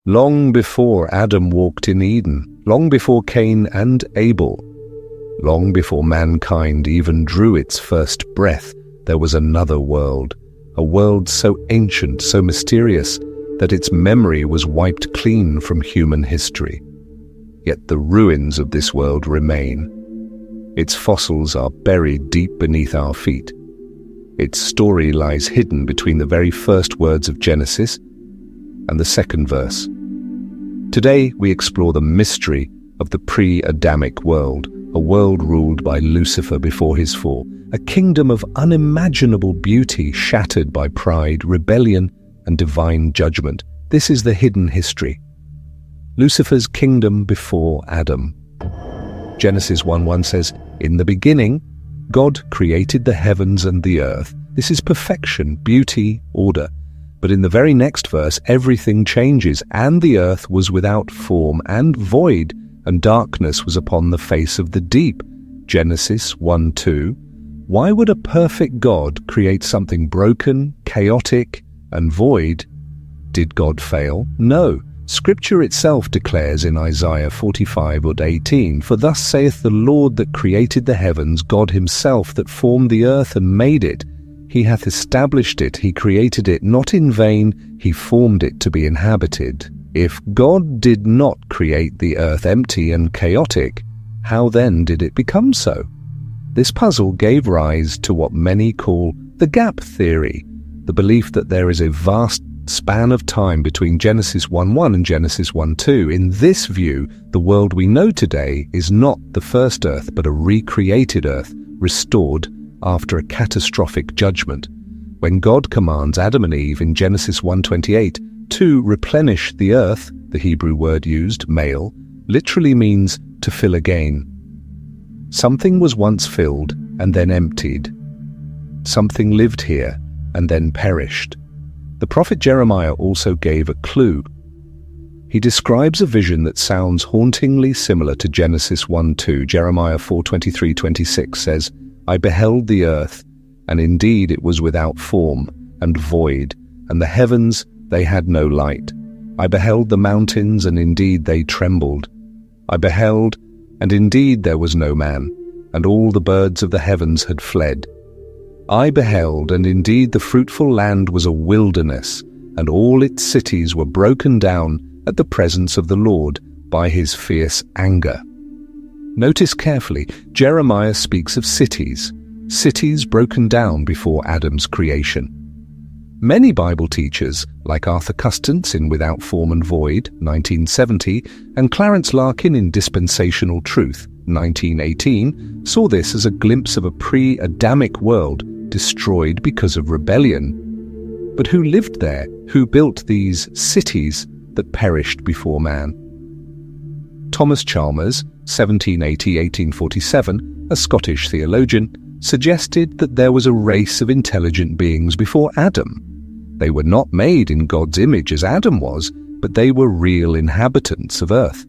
long before Adam walked in Eden, long before Cain and Abel, long before mankind even drew its first breath, there was another world, a world so ancient, so mysterious, that its memory was wiped clean from human history. Yet the ruins of this world remain. Its fossils are buried deep beneath our feet. Its story lies hidden between the very first words of Genesis and the second verse. Today we explore the mystery of the pre-Adamic world, a world ruled by Lucifer before his fall, a kingdom of unimaginable beauty shattered by pride, rebellion, and divine judgment. This is the hidden history. Lucifer's kingdom before Adam. Genesis 1:1 says, "In the beginning, God created the heavens and the earth." This is perfection, beauty, order. But in the very next verse, everything changes, "And the earth was without form and void, and darkness was upon the face of the deep." Genesis 1:2. Why would a perfect God create something broken, chaotic, and void? Did God fail? No. Scripture itself declares in Isaiah 45:18, "For thus saith the Lord that created the heavens, God himself that formed the earth and made it. He hath established it, he created it not in vain, he formed it to be inhabited." If God did not create the earth empty and chaotic, how then did it become so? This puzzle gave rise to what many call the gap theory, the belief that there is a vast span of time between Genesis 1:1 and Genesis 1:2. In this view, the world we know today is not the first earth, but a recreated earth, restored after a catastrophic judgment. When God commands Adam and Eve in Genesis 1:28 to replenish the earth, the Hebrew word used, male, literally means to fill again. Something was once filled and then emptied. Something lived here and then perished. The prophet Jeremiah also gave a clue. He describes a vision that sounds hauntingly similar to Genesis 1:2. Jeremiah 4:23-26 says, "I beheld the earth, and indeed it was without form and void, and the heavens, they had no light. I beheld the mountains, and indeed they trembled. I beheld, and indeed there was no man, and all the birds of the heavens had fled. I beheld, and indeed the fruitful land was a wilderness, and all its cities were broken down at the presence of the Lord by his fierce anger." Notice carefully, Jeremiah speaks of cities broken down before Adam's creation. Many Bible teachers, like Arthur Custance in Without Form and Void, 1970, and Clarence Larkin in Dispensational Truth, 1918, saw this as a glimpse of a pre-Adamic world destroyed because of rebellion. But who lived there? Who built these cities that perished before man? Thomas Chalmers, 1780-1847, a Scottish theologian, suggested that there was a race of intelligent beings before Adam. They were not made in God's image as Adam was, but they were real inhabitants of Earth.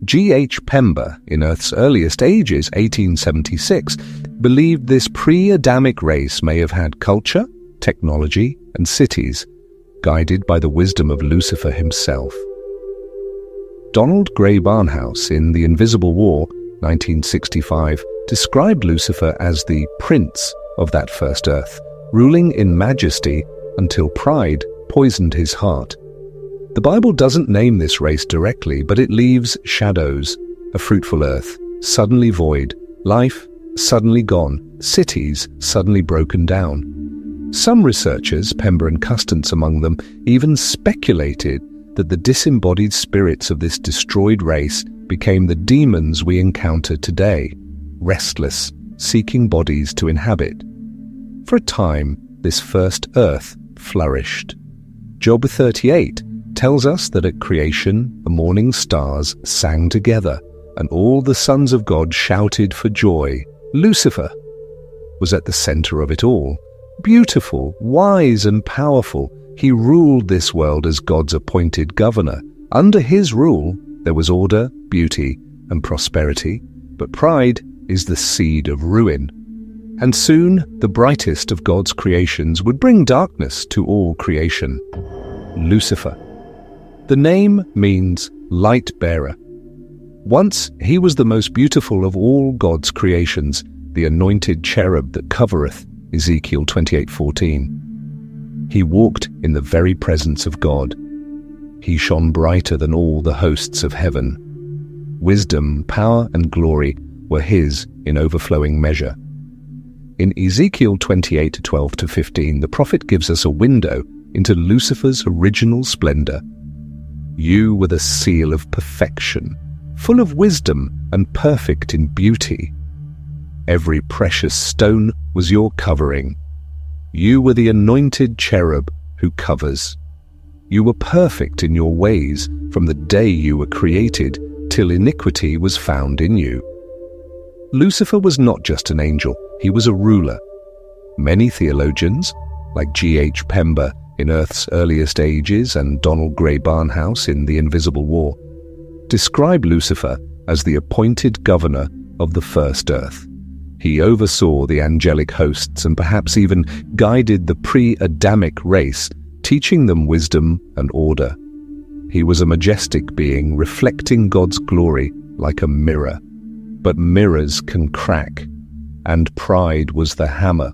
G.H. Pember, in Earth's Earliest Ages, 1876, believed this pre-Adamic race may have had culture, technology, and cities, guided by the wisdom of Lucifer himself. Donald Gray Barnhouse, in The Invisible War, 1965, described Lucifer as the prince of that first earth, ruling in majesty until pride poisoned his heart. The Bible doesn't name this race directly, but it leaves shadows: a fruitful earth, suddenly void, life suddenly gone, cities suddenly broken down. Some researchers, Pember and Custance among them, even speculated that the disembodied spirits of this destroyed race became the demons we encounter today, restless, seeking bodies to inhabit. For a time, this first earth flourished. Job 38 tells us that at creation the morning stars sang together, and all the sons of God shouted for joy. Lucifer was at the center of it all. Beautiful, wise, and powerful, he ruled this world as God's appointed governor. Under his rule, there was order, beauty, and prosperity, but pride is the seed of ruin. And soon, the brightest of God's creations would bring darkness to all creation. Lucifer. The name means light bearer. Once he was the most beautiful of all God's creations, the anointed cherub that covereth, Ezekiel 28:14. He walked in the very presence of God. He shone brighter than all the hosts of heaven. Wisdom, power, and glory were his in overflowing measure. In Ezekiel 28:12-15, the prophet gives us a window into Lucifer's original splendor. You were the seal of perfection, full of wisdom and perfect in beauty. Every precious stone was your covering. You were the anointed cherub who covers. You were perfect in your ways from the day you were created till iniquity was found in you. Lucifer was not just an angel, he was a ruler. Many theologians, like G.H. Pember in Earth's Earliest Ages and Donald Gray Barnhouse in The Invisible War, describe Lucifer as the appointed governor of the first earth. He oversaw the angelic hosts and perhaps even guided the pre-Adamic race, teaching them wisdom and order. He was a majestic being reflecting God's glory like a mirror. But mirrors can crack, and pride was the hammer.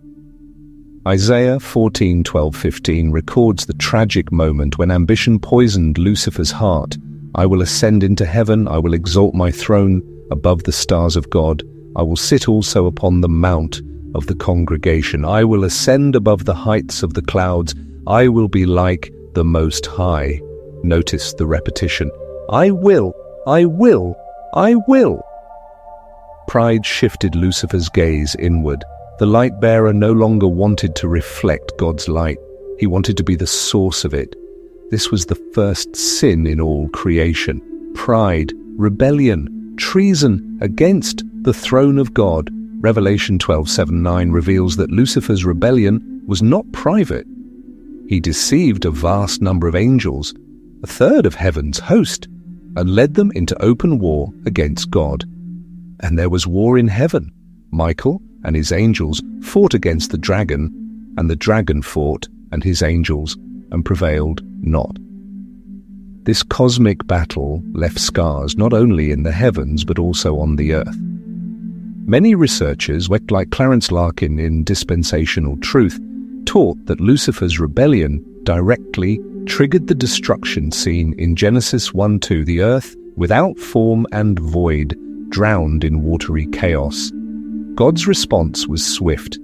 Isaiah 14:12-15 records the tragic moment when ambition poisoned Lucifer's heart. I will ascend into heaven, I will exalt my throne above the stars of God. I will sit also upon the mount of the congregation. I will ascend above the heights of the clouds. I will be like the Most High. Notice the repetition. I will, I will, I will. Pride shifted Lucifer's gaze inward. The light bearer no longer wanted to reflect God's light. He wanted to be the source of it. This was the first sin in all creation. Pride, rebellion, treason against the throne of God. Revelation 12:7-9 reveals that Lucifer's rebellion was not private. He deceived a vast number of angels, a third of heaven's host, and led them into open war against God. And there was war in heaven. Michael and his angels fought against the dragon, and the dragon fought and his angels, and prevailed not. This cosmic battle left scars not only in the heavens but also on the earth. Many researchers, like Clarence Larkin in Dispensational Truth, taught that Lucifer's rebellion directly triggered the destruction seen in Genesis 1:2, the earth without form and void, drowned in watery chaos. God's response was swift.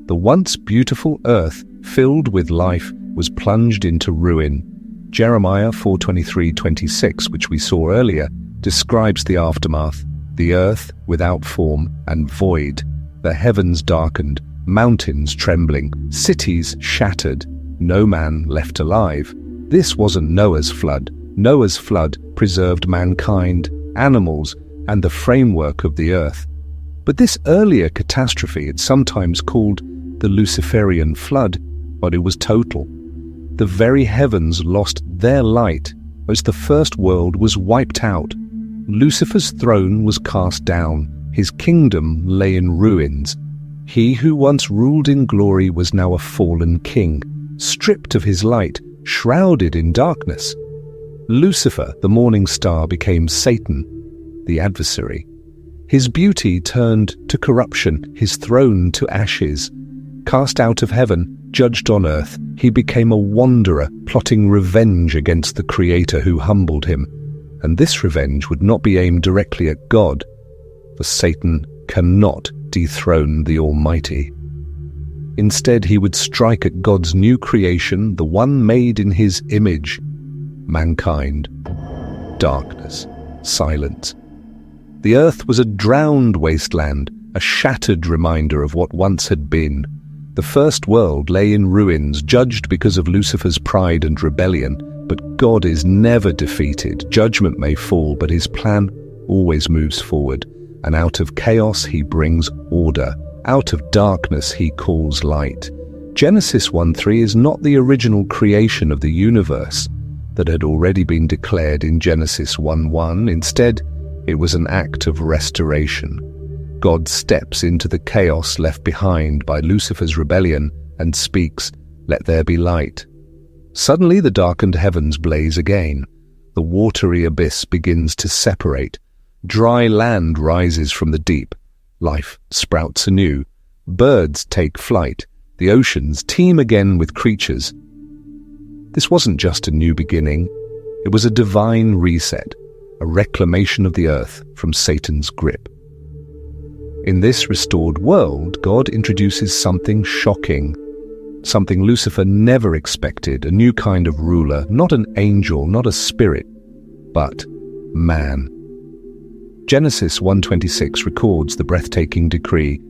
The once beautiful earth, filled with life, was plunged into ruin. Jeremiah 4:23-26, which we saw earlier, describes the aftermath. The earth without form and void, the heavens darkened, mountains trembling, cities shattered, no man left alive. This wasn't Noah's flood. Noah's flood preserved mankind, animals, and the framework of the earth. But this earlier catastrophe, it's sometimes called the Luciferian flood, but it was total. The very heavens lost their light as the first world was wiped out. Lucifer's throne was cast down. His kingdom lay in ruins. He who once ruled in glory was now a fallen king, stripped of his light, shrouded in darkness. Lucifer, the morning star, became Satan, the adversary. His beauty turned to corruption, his throne to ashes. Cast out of heaven, judged on earth, he became a wanderer, plotting revenge against the Creator who humbled him. And this revenge would not be aimed directly at God, for Satan cannot dethrone the Almighty. Instead, he would strike at God's new creation, the one made in his image, mankind. Darkness, silence. The earth was a drowned wasteland, a shattered reminder of what once had been. The first world lay in ruins, judged because of Lucifer's pride and rebellion. But God is never defeated. Judgment may fall, but his plan always moves forward. And out of chaos he brings order. Out of darkness he calls light. Genesis 1:3 is not the original creation of the universe that had already been declared in Genesis 1:1. Instead, it was an act of restoration. God steps into the chaos left behind by Lucifer's rebellion and speaks, "Let there be light." Suddenly the darkened heavens blaze again. the watery abyss begins to separate. Dry land rises from the deep. Life sprouts anew. Birds take flight. The oceans teem again with creatures. This wasn't just a new beginning. It was a divine reset, a reclamation of the earth from Satan's grip. In this restored world, God introduces something shocking, something Lucifer never expected, a new kind of ruler, not an angel, not a spirit, but man. Genesis 1:26 records the breathtaking decree,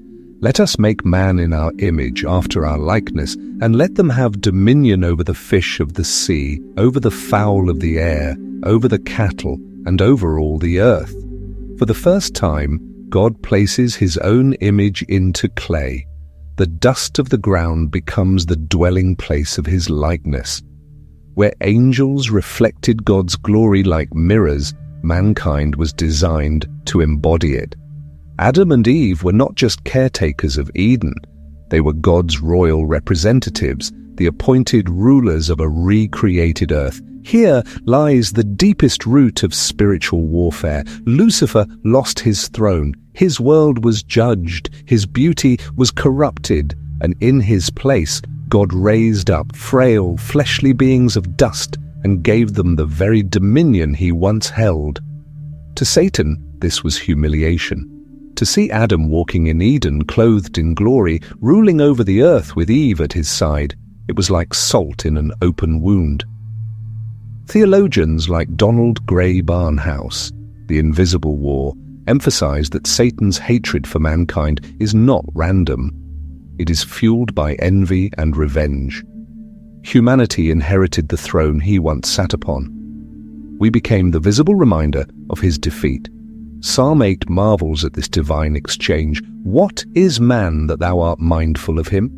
"Let us make man in our image, after our likeness, and let them have dominion over the fish of the sea, over the fowl of the air, over the cattle, and over all the earth." For the first time, God places his own image into clay. The dust of the ground becomes the dwelling place of his likeness. Where angels reflected God's glory like mirrors, mankind was designed to embody it. Adam and Eve were not just caretakers of Eden. They were God's royal representatives, the appointed rulers of a recreated earth. Here lies the deepest root of spiritual warfare. Lucifer lost his throne. His world was judged. His beauty was corrupted. And in his place, God raised up frail, fleshly beings of dust and gave them the very dominion he once held. To Satan, this was humiliation. To see Adam walking in Eden, clothed in glory, ruling over the earth with Eve at his side, it was like salt in an open wound. Theologians like Donald Gray Barnhouse, The Invisible War, emphasize that Satan's hatred for mankind is not random. It is fueled by envy and revenge. Humanity inherited the throne he once sat upon. We became the visible reminder of his defeat. Psalm 8 marvels at this divine exchange. "What is man that thou art mindful of him?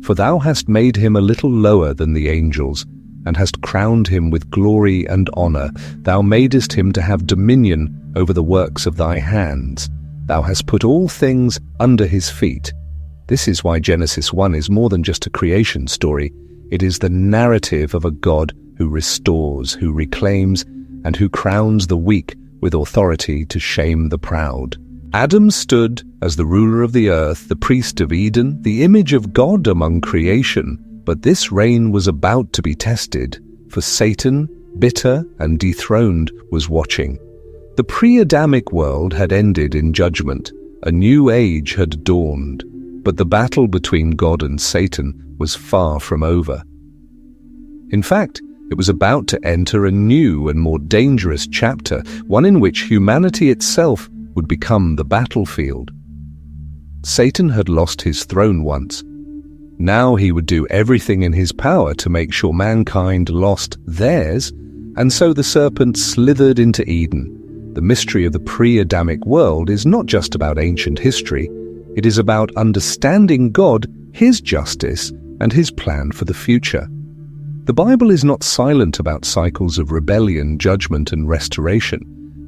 For thou hast made him a little lower than the angels, and hast crowned him with glory and honor. Thou madest him to have dominion over the works of thy hands. Thou hast put all things under his feet." This is why Genesis 1 is more than just a creation story. It is the narrative of a God who restores, who reclaims, and who crowns the weak with authority to shame the proud. Adam stood as the ruler of the earth, the priest of Eden, the image of God among creation. But this reign was about to be tested, for Satan, bitter and dethroned, was watching. The pre-Adamic world had ended in judgment. A new age had dawned. But the battle between God and Satan was far from over. In fact, it was about to enter a new and more dangerous chapter, one in which humanity itself would become the battlefield. Satan had lost his throne once. Now he would do everything in his power to make sure mankind lost theirs, and so the serpent slithered into Eden. The mystery of the pre-Adamic world is not just about ancient history. It is about understanding God, his justice, and his plan for the future. The Bible is not silent about cycles of rebellion, judgment, and restoration.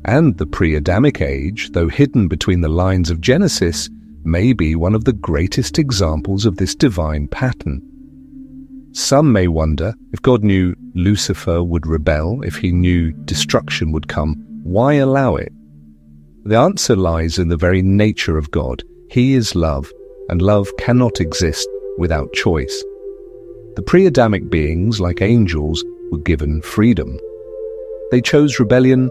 And the pre-Adamic age, though hidden between the lines of Genesis, may be one of the greatest examples of this divine pattern. Some may wonder, if God knew Lucifer would rebel, if he knew destruction would come, why allow it? The answer lies in the very nature of God. He is love, and love cannot exist without choice. The pre-Adamic beings, like angels, were given freedom. They chose rebellion,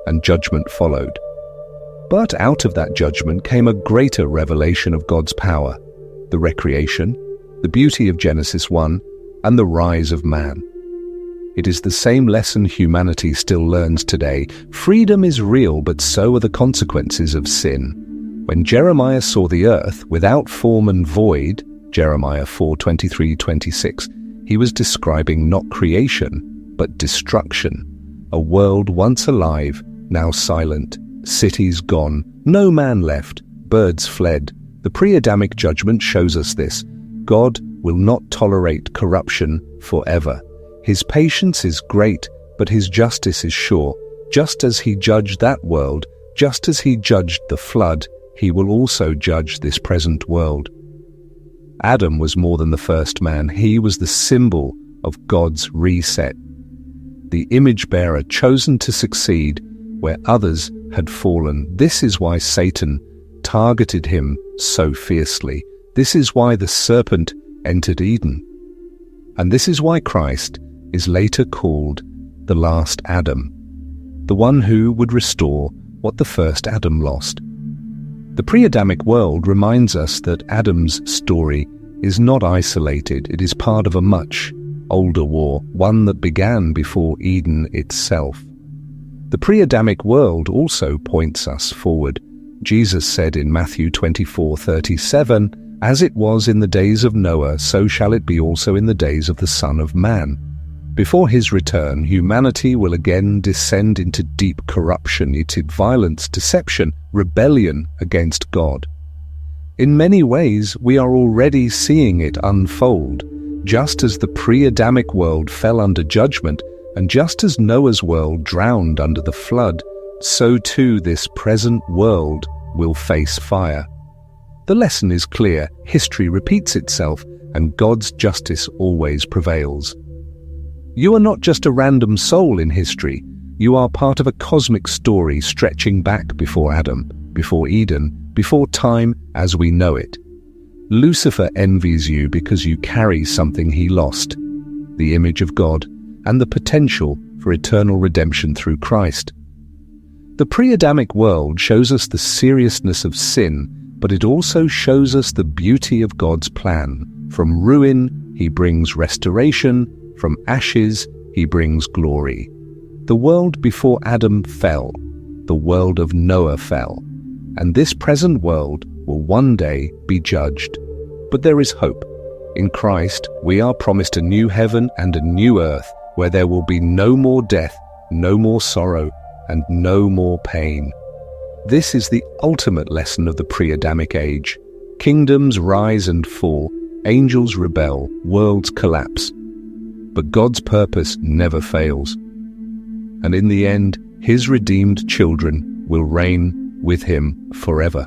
and judgment followed. But out of that judgment came a greater revelation of God's power, the recreation, the beauty of Genesis 1, and the rise of man. It is the same lesson humanity still learns today. Freedom is real, but so are the consequences of sin. When Jeremiah saw the earth without form and void, Jeremiah 4:23-26, he was describing not creation, but destruction. A world once alive, now silent. Cities gone, no man left, birds fled. The pre-Adamic judgment shows us this. God will not tolerate corruption forever. His patience is great, but his justice is sure. Just as he judged that world, just as he judged the flood, he will also judge this present world. Adam was more than the first man. He was the symbol of God's reset. the image-bearer chosen to succeed where others had fallen. This is why Satan targeted him so fiercely. This is why the serpent entered Eden. And this is why Christ is later called the last Adam, the one who would restore what the first Adam lost. The pre-Adamic world reminds us that Adam's story is not isolated. It is part of a much older war, one that began before Eden itself. The pre-Adamic world also points us forward. Jesus said in Matthew 24:37, "As it was in the days of Noah, so shall it be also in the days of the Son of Man." Before his return, humanity will again descend into deep corruption, into violence, deception, rebellion against God. In many ways, we are already seeing it unfold. Just as the pre-Adamic world fell under judgment, and just as Noah's world drowned under the flood, so too this present world will face fire. The lesson is clear: history repeats itself, and God's justice always prevails. You are not just a random soul in history. You are part of a cosmic story stretching back before Adam, before Eden, before time as we know it. Lucifer envies you because you carry something he lost, the image of God, and the potential for eternal redemption through Christ. The pre-Adamic world shows us the seriousness of sin, but it also shows us the beauty of God's plan. From ruin, he brings restoration. From ashes, he brings glory. The world before Adam fell. The world of Noah fell. And this present world will one day be judged. But there is hope. In Christ, we are promised a new heaven and a new earth where there will be no more death, no more sorrow, and no more pain. This is the ultimate lesson of the pre-Adamic age. Kingdoms rise and fall, angels rebel, worlds collapse. But God's purpose never fails. And in the end, his redeemed children will reign with him forever.